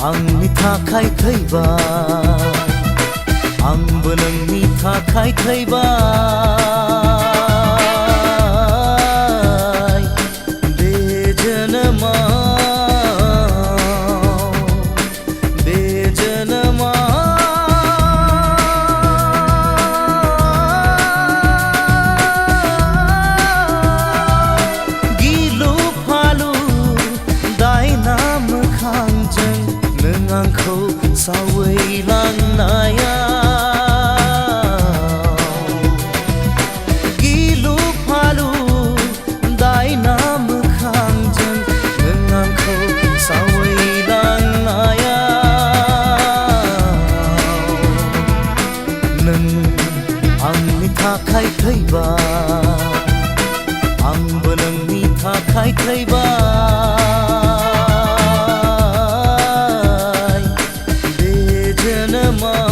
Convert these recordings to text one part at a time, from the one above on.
आंनि थाखाय थैबाय आंबो नोंनि थाखाय थैबाय बे जोनोमाव गिलु फालु दायना मोखांजों नों आंखौ सावैलांनाया गिलु फालु दायना मोखांजों नों आंखौ सावैलांनाया नों आंनि थाखाय थैबाय आंबो नोंनि थाखाय थैबाय बे जोनोमाव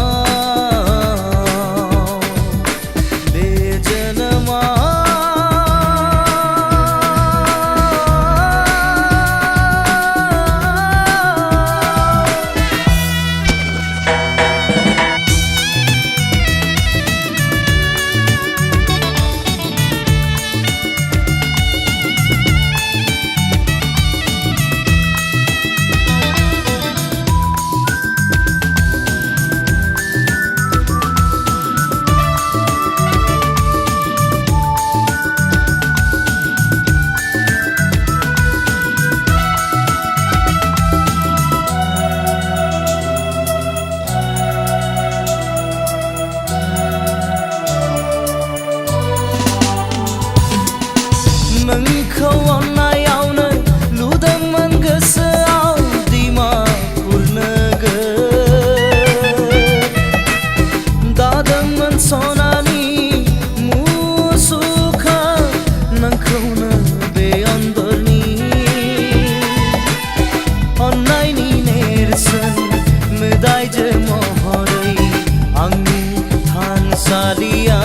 नोंखौ अननायावनो लुदोंमोन गोसोआव डिमापुर नोगोर दादोंमोन सनानि मुसुखा नोंखौनो बे अन्दरनि अननायनि नेरसोन मोदायजो महरै आंनि थानसालिया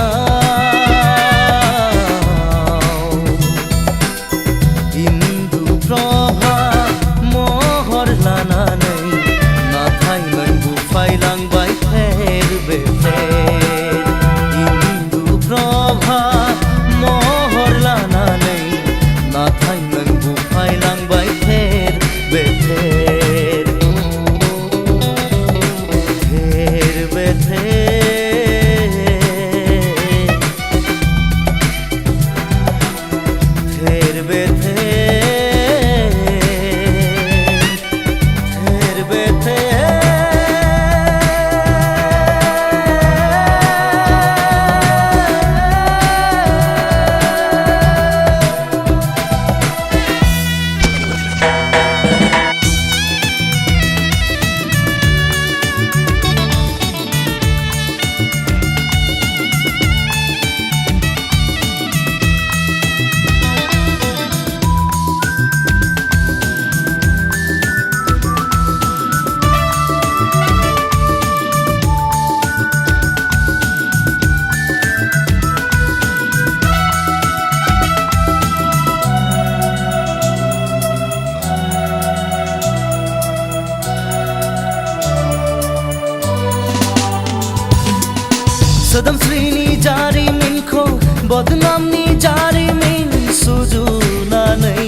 सोदोमस्रिनि जारिमिनखौ बदनामनि जारिमिन सुजुनानै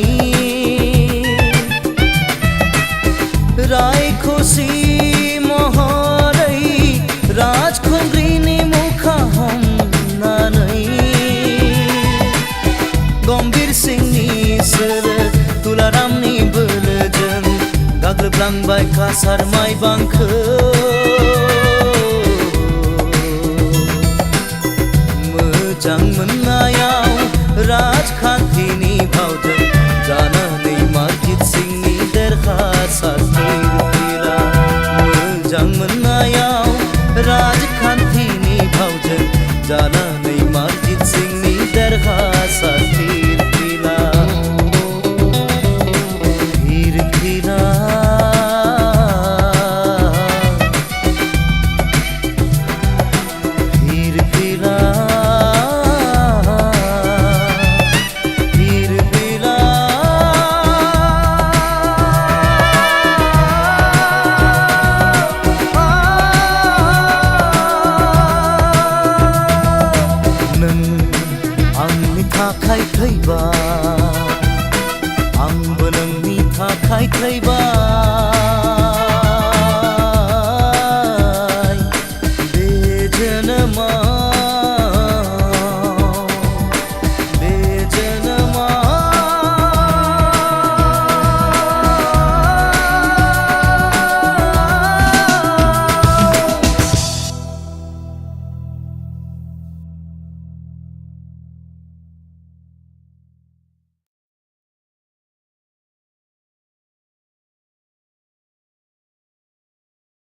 रायखसि महरै राजखुंग्रिनि मुखा हमनानै गम्भीर सिंहनि सोलो तुलारामनि बोलोजों गाग्लोबलांबाय काछार माइबांखौ मोजां मोननायाव राजखान्थिनि भावजों जानानै मार्जित सिंहनि देरहासारनि फैला मोजां मोननायाव राजखान्थिनि भावजों जानानै मार्जित सिंहनि देरहासारनि फैला फिर खिला आंबो नोंनि थाखाय थैबाय